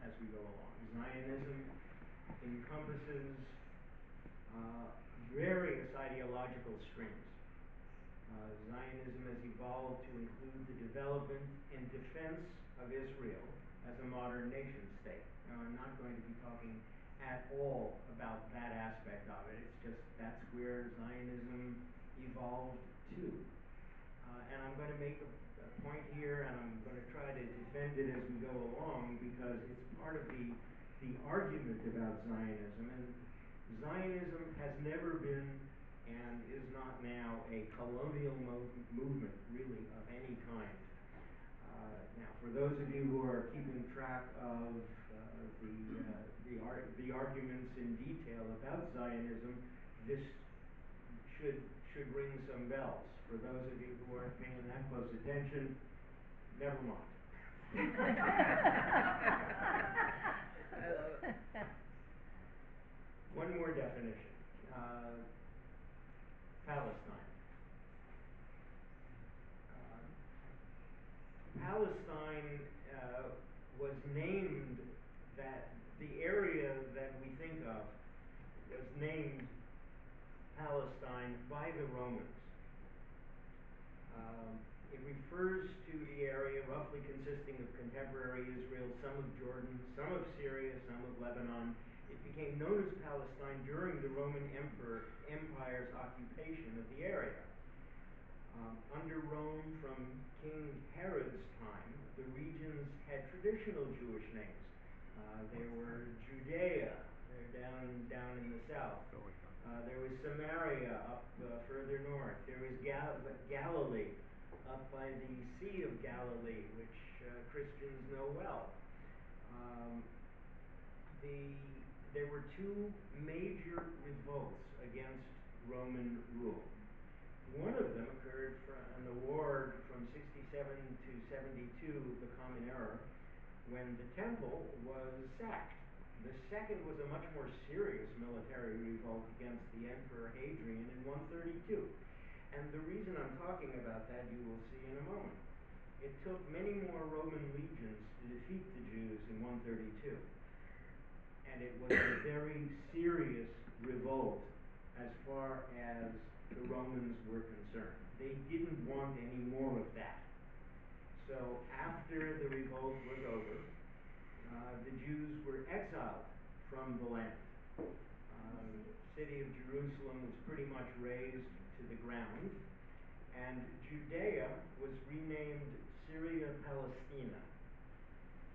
as we go along. Zionism encompasses various ideological streams. Zionism has evolved to include the development and defense of Israel as a modern nation state. Now, I'm not going to be talking at all about that aspect of it. It's just that's where Zionism evolved to. And I'm going to make a point here, and I'm going to try to defend it as we go along, because it's part of the argument about Zionism. And Zionism has never been and is not now a colonial movement, really, of any kind. Now, for those of you who are keeping track of the arguments in detail about Zionism, this should ring some bells. For those of you who aren't paying that close attention, never mind. I love it. One more definition. Palestine. Palestine was named, that the area that we think of was named Palestine by the Romans. It refers to the area roughly consisting of contemporary Israel, some of Jordan, some of Syria, some of Lebanon. It became known as Palestine during the Roman Empire's occupation of the area. Under Rome, from King Herod's time, the regions had traditional Jewish names. There were Judea, they're down in the south. There was Samaria up further north. There was Galilee up by the Sea of Galilee, which Christians know well. There were two major revolts against Roman rule. One of them occurred in the war from 67 to 72, the Common Era, when the temple was sacked. The second was a much more serious military revolt against the Emperor Hadrian in 132. And the reason I'm talking about that you will see in a moment. It took many more Roman legions to defeat the Jews in 132. And it was a very serious revolt as far as the Romans were concerned. They didn't want any more of that. So after the revolt was over, the Jews were exiled from the land. The city of Jerusalem was pretty much razed to the ground, and Judea was renamed Syria Palestina.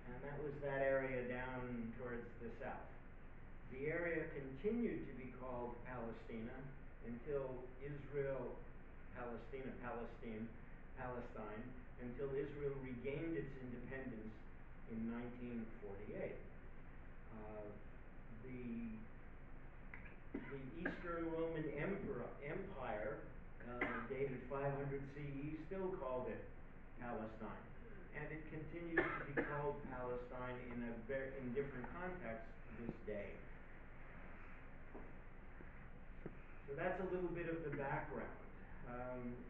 And that was that area down towards the south. The area continued to be called Palestina until Palestine, until Israel regained its independence in 1948. The Eastern Roman Empire, dated 500 CE, still called it Palestine. And it continues to be called Palestine in different contexts to this day. So that's a little bit of the background.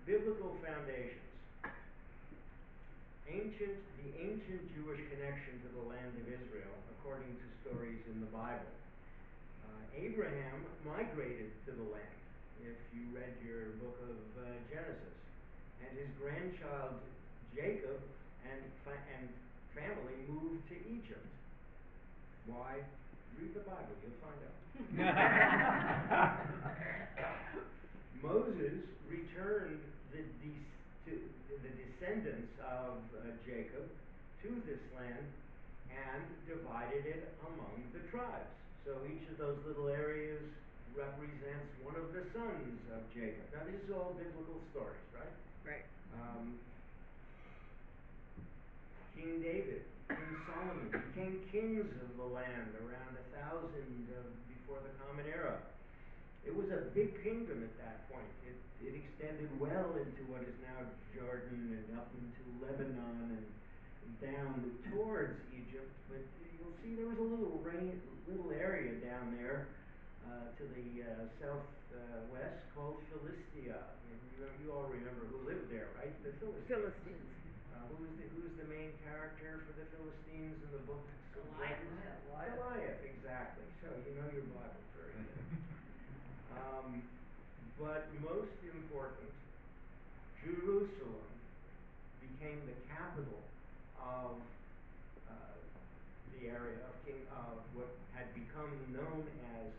Biblical foundations. The ancient Jewish connection to the land of Israel, according to stories in the Bible. Abraham migrated to the land, if you read your book of Genesis. And his grandchild Jacob and family moved to Egypt. Why? Read the Bible, you'll find out. Moses returned the descendants of Jacob to this land and divided it among the tribes. So each of those little areas represents one of the sons of Jacob. Now, this is all biblical stories, right? Right. King David, King Solomon became kings of the land around 1000 before the Common Era. It was a big kingdom at that point. It extended well into what is now Jordan and up into Lebanon and down towards Egypt. But you'll see there was a little area down there to the southwest called Philistia. You all remember who lived there, right? The Philistines. Who's the main character for the Philistines in the books of Goliath. Judges? Goliath. Goliath, exactly. So you know your Bible very good. But most important, Jerusalem became the capital of the area of what had become known as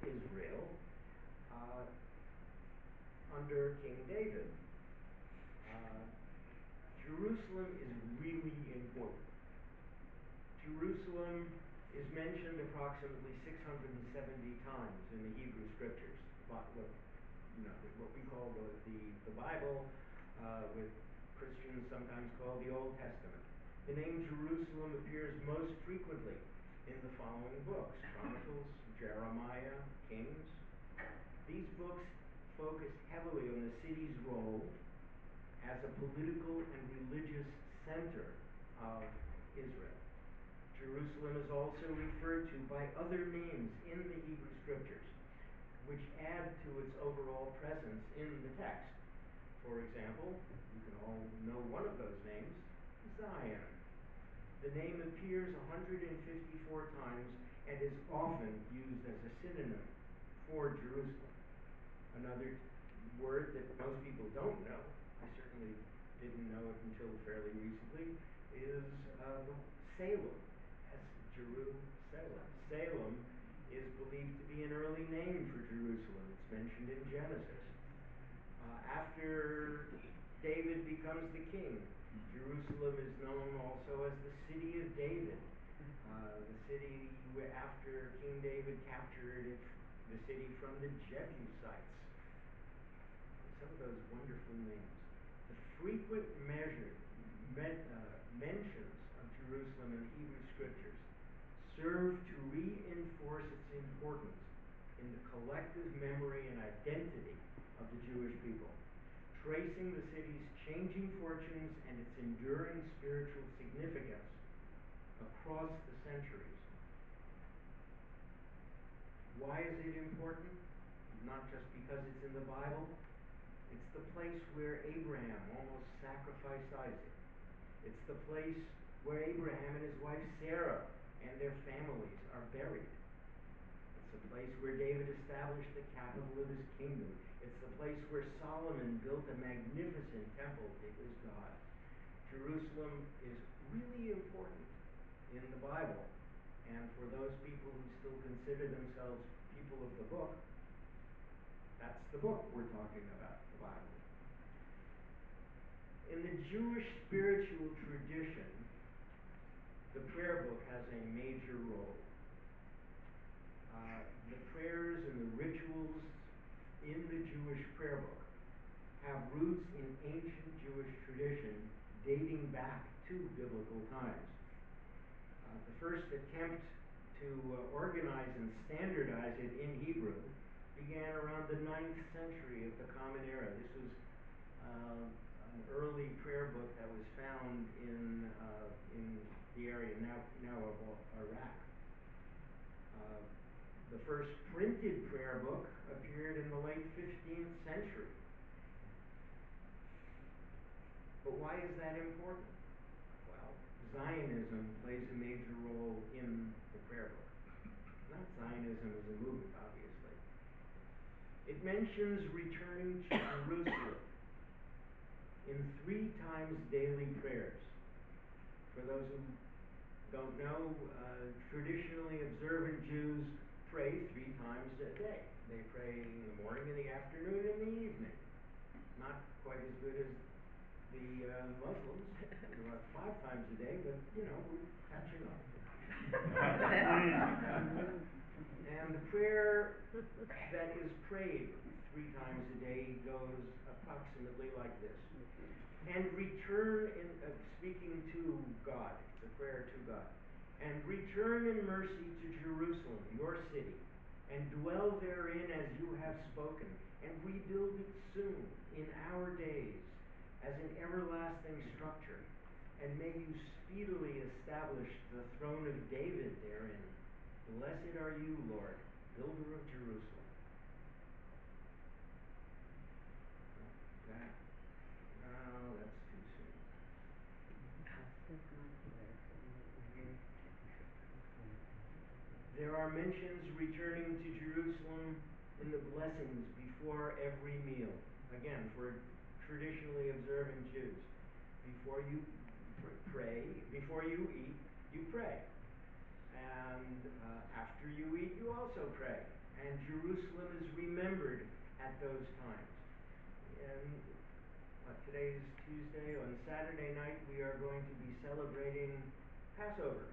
Israel under King David. Jerusalem is really important. Jerusalem is mentioned approximately 670 times in the Hebrew Scriptures. What we call the Bible, with Christians sometimes call the Old Testament. The name Jerusalem appears most frequently in the following books: Chronicles, Jeremiah, Kings. These books focus heavily on the city's role as a political and religious center of Israel. Jerusalem is also referred to by other names in the Hebrew Scriptures, which add to its overall presence in the text. For example, you can all know one of those names, Zion. The name appears 154 times and is often used as a synonym for Jerusalem. Another word that most people don't know, I certainly didn't know it until fairly recently, is Salem. Jerusalem. Salem is believed to be an early name for Jerusalem. It's mentioned in Genesis. After David becomes the king, Jerusalem is known also as the city of David. The city where after King David captured the city from the Jebusites. Some of those wonderful names. The frequent mentions of Jerusalem in the Hebrew Scriptures serve to reinforce its importance in the collective memory and identity of the Jewish people, tracing the city's changing fortunes and its enduring spiritual significance across the centuries. Why is it important? Not just because it's in the Bible. It's the place where Abraham almost sacrificed Isaac. It's the place where Abraham and his wife Sarah and their families are buried. It's the place where David established the capital of his kingdom. It's the place where Solomon built a magnificent temple to his God. Jerusalem is really important in the Bible, and for those people who still consider themselves people of the book, that's the book we're talking about, the Bible. In the Jewish spiritual tradition, the prayer book has a major role. The prayers and the rituals in the Jewish prayer book have roots in ancient Jewish tradition dating back to biblical times. The first attempt to organize and standardize it in Hebrew began around the 9th century of the Common Era. This was an early prayer book that was found in the area now of Iraq. The first printed prayer book appeared in the late 15th century. But why is that important? Well, Zionism plays a major role in the prayer book. Not Zionism as a movement, obviously. It mentions returning to Jerusalem in 3 times daily prayers. For those who don't know, traditionally observant Jews pray 3 times a day. They pray in the morning, in the afternoon, and the evening. Not quite as good as the Muslims, about 5 times a day, but we're catching up. And the prayer that is prayed 3 times a day goes approximately like this. And return in speaking to God, the prayer to God. And return in mercy to Jerusalem, your city, and dwell therein as you have spoken, and rebuild it soon in our days as an everlasting structure. And may you speedily establish the throne of David therein. Blessed are you, Lord, builder of Jerusalem. That's too soon. There are mentions returning to Jerusalem in the blessings before every meal. Again, for traditionally observant Jews. Before you pray, before you eat, you pray. And after you eat, you also pray. And Jerusalem is remembered at those times. And today's Tuesday. On Saturday night, we are going to be celebrating Passover.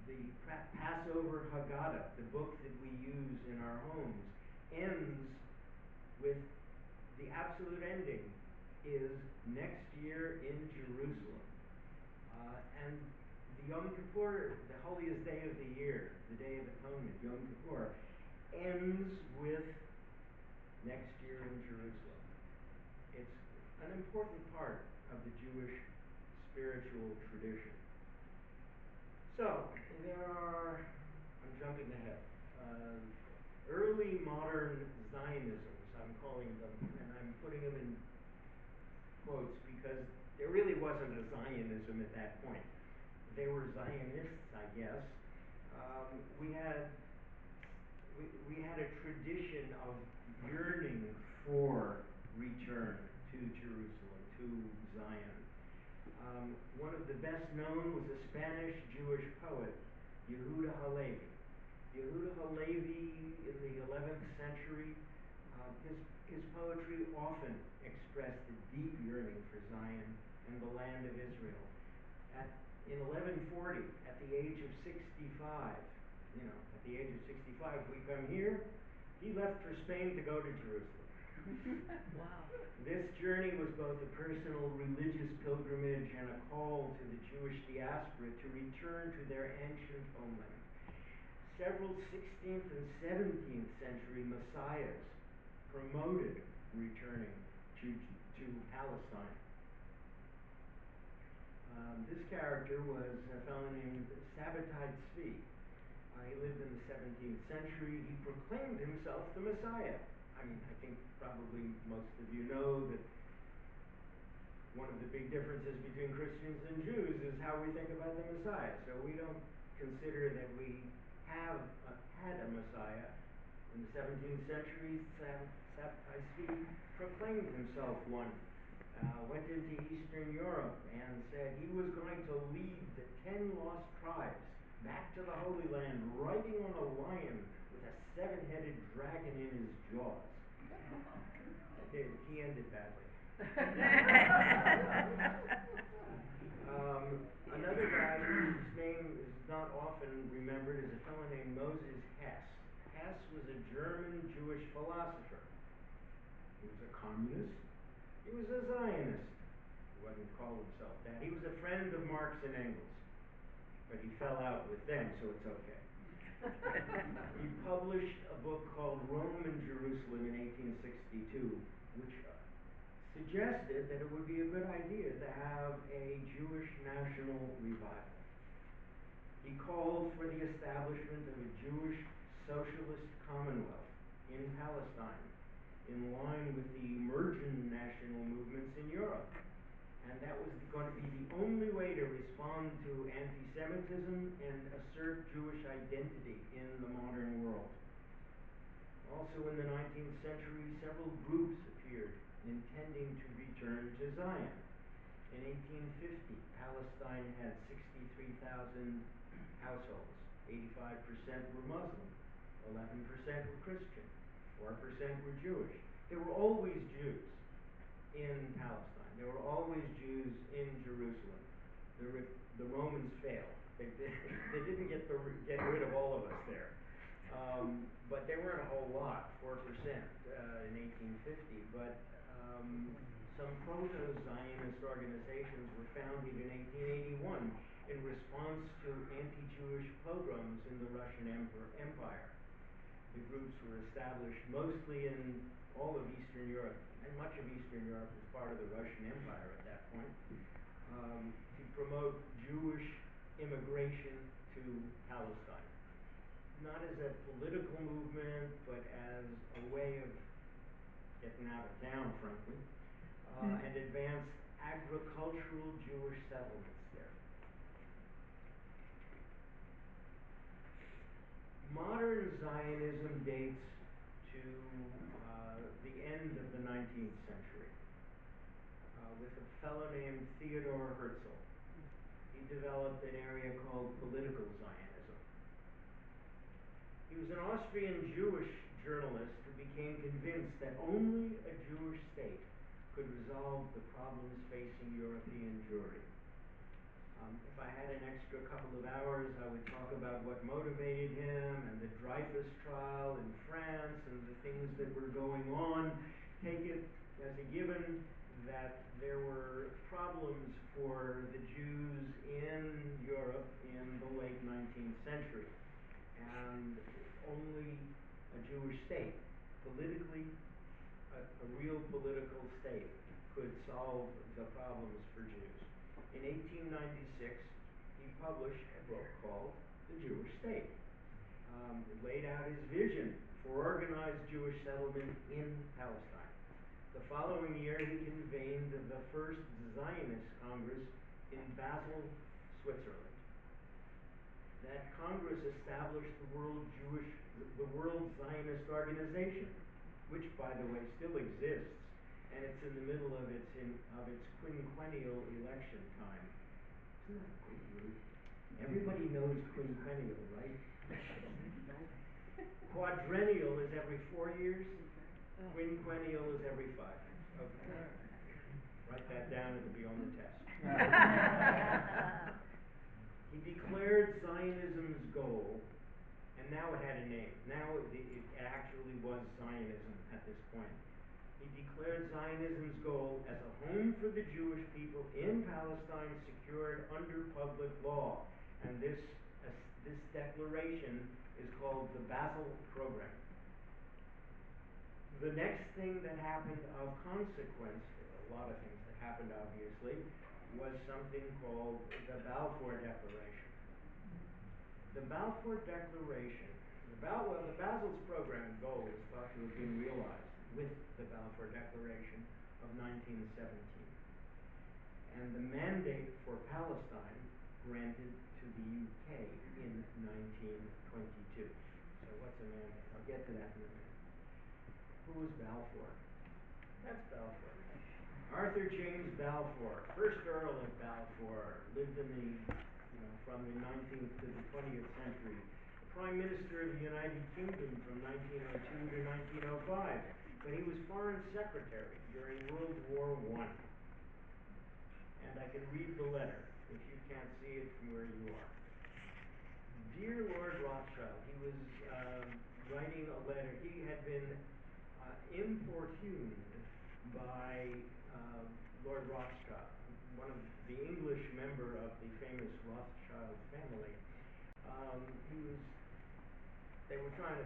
The Passover Haggadah, the book that we use in our homes, ends with the absolute ending is next year in Jerusalem. And the Yom Kippur, the holiest day of the year, the Day of Atonement, Yom Kippur, ends with next year in Jerusalem. It's an important part of the Jewish spiritual tradition. So, I'm jumping ahead, early modern Zionisms, I'm calling them, and I'm putting them in quotes because there really wasn't a Zionism at that point. They were Zionists, I guess. We had a tradition of yearning for return to Jerusalem, to Zion. One of the best known was a Spanish Jewish poet, Yehuda Halevi. Yehuda Halevi in the 11th century, his poetry often expressed a deep yearning for Zion and the land of Israel. In 1140, at the age of 65, at the age of 65, we come here, he left for Spain to go to Jerusalem. Wow. This journey was both a personal religious pilgrimage and a call to the Jewish diaspora to return to their ancient homeland. Several 16th and 17th century messiahs promoted returning to Palestine. This character was a fellow named Sabbatai Tzvi. He lived in the 17th century. He proclaimed himself the Messiah. I think probably most of you know that one of the big differences between Christians and Jews is how we think about the Messiah. So we don't consider that we had a Messiah. In the 17th century, Sabbatai Tzvi proclaimed himself one. Went into Eastern Europe and said he was going to lead the 10 lost tribes back to the Holy Land, riding on a lion with a 7-headed dragon in his jaws. He ended badly. Another guy whose name is not often remembered is a fellow named Moses Hess. Hess was a German Jewish philosopher. He was a communist. He was a Zionist. He wouldn't call himself that. He was a friend of Marx and Engels. But he fell out with them, so it's okay. He published a book called Rome and Jerusalem in 1862, which suggested that it would be a good idea to have a Jewish national revival. He called for the establishment of a Jewish socialist commonwealth in Palestine, in line with the emergent national movements in Europe. And that was going to be the only way to respond to anti-Semitism and assert Jewish identity in the modern world. Also in the 19th century, several groups appeared intending to return to Zion. In 1850, Palestine had 63,000 households. 85% were Muslim, 11% were Christian, 4% were Jewish. There were always Jews in Palestine. There were always Jews in Jerusalem. The Romans failed. They didn't get rid of all of us there. But there weren't a whole lot, 4% in 1850. But some proto-Zionist organizations were founded in 1881 in response to anti-Jewish pogroms in the Russian Empire. The groups were established mostly in all of Eastern Europe, and much of Eastern Europe was part of the Russian Empire at that point, to promote Jewish immigration to Palestine. Not as a political movement, but as a way of getting out of town, frankly, and advance agricultural Jewish settlements there. modern Zionism dates to the end of the 19th century with a fellow named Theodor Herzl. He developed an area called political Zionism. He was an Austrian Jewish journalist who became convinced that only a Jewish state could resolve the problems facing European Jewry. If I had an extra couple of hours, I would talk about what motivated him and the Dreyfus trial in France and the things that were going on. Take it as a given that there were problems for the Jews in Europe in the late 19th century. And only a Jewish state, politically, a real political state, could solve the problems for Jews. In 1896, he published a book called The Jewish State. It laid out his vision for organized Jewish settlement in Palestine. The following year, he convened the first Zionist Congress in Basel, Switzerland. That Congress established the World Zionist Organization, which, by the way, still exists, and it's in the middle of its quinquennial election time. Isn't that great, Ruth? Everybody knows quinquennial, right? Quadrennial is every 4 years. Quinquennial is every 5. Okay. Write that down, it'll be on the test. He declared Zionism's goal, and now it had a name. Now it actually was Zionism at this point. He declared Zionism's goal as a home for the Jewish people in Palestine secured under public law. And this declaration is called the Basel Program. The next thing that happened of consequence, a lot of things that happened obviously, was something called the Balfour Declaration. The Balfour Declaration, the Basel's program goal is thought to have been realized with the Balfour Declaration of 1917. And the mandate for Palestine granted to the UK in 1922. So what's a mandate? I'll get to that in a minute. Who was Balfour? That's Balfour. Arthur James Balfour, first Earl of Balfour, lived in from the 19th to the 20th century. Prime Minister of the United Kingdom from 1902 to 1905. But he was Foreign Secretary during World War I. And I can read the letter if you can't see it from where you are. Dear Lord Rothschild, he was writing a letter. He had been importuned by Lord Rothschild, one of the English member of the famous Rothschild family. They were trying to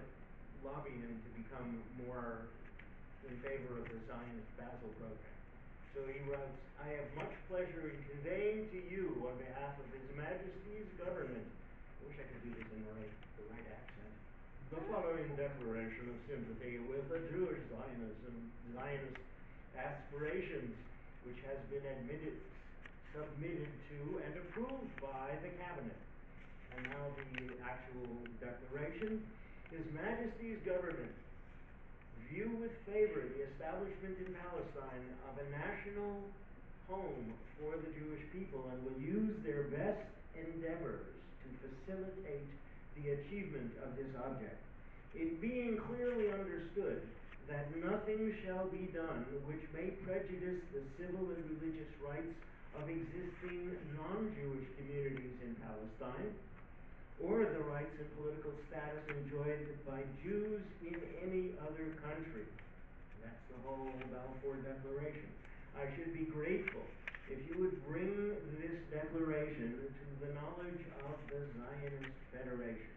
lobby him to become more in favor of the Zionist Basel program. So he writes, I have much pleasure in conveying to you on behalf of His Majesty's government, I wish I could do this in the right accent, the following declaration of sympathy with the Jewish Zionist aspirations, which has been submitted to and approved by the Cabinet. And now the actual declaration. His Majesty's government view with favor the establishment in Palestine of a national home for the Jewish people and will use their best endeavors to facilitate the achievement of this object. It being clearly understood that nothing shall be done which may prejudice the civil and religious rights of existing non-Jewish communities in Palestine, or the rights and political status enjoyed by Jews in any other country. That's the whole Balfour Declaration. I should be grateful if you would bring this declaration to the knowledge of the Zionist Federation.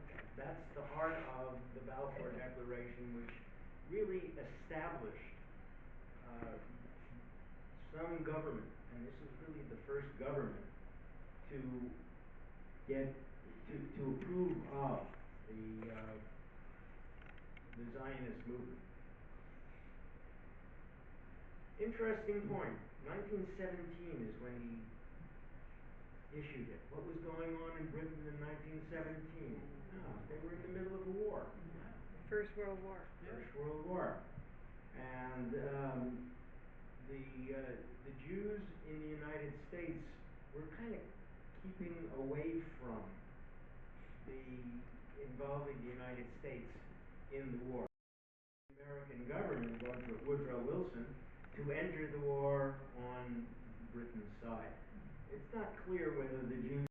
Okay, that's the heart of the Balfour Declaration, which really established some government, and this is really the first government to approve of the Zionist movement. Interesting point. 1917 is when he issued it. What was going on in Britain in 1917? Oh, they were in the middle of a war. First World War. First World War. And the Jews in the United States were kind of keeping away from involving the United States in the war. The American government, Woodrow Wilson, to enter the war on Britain's side. It's not clear whether the Jews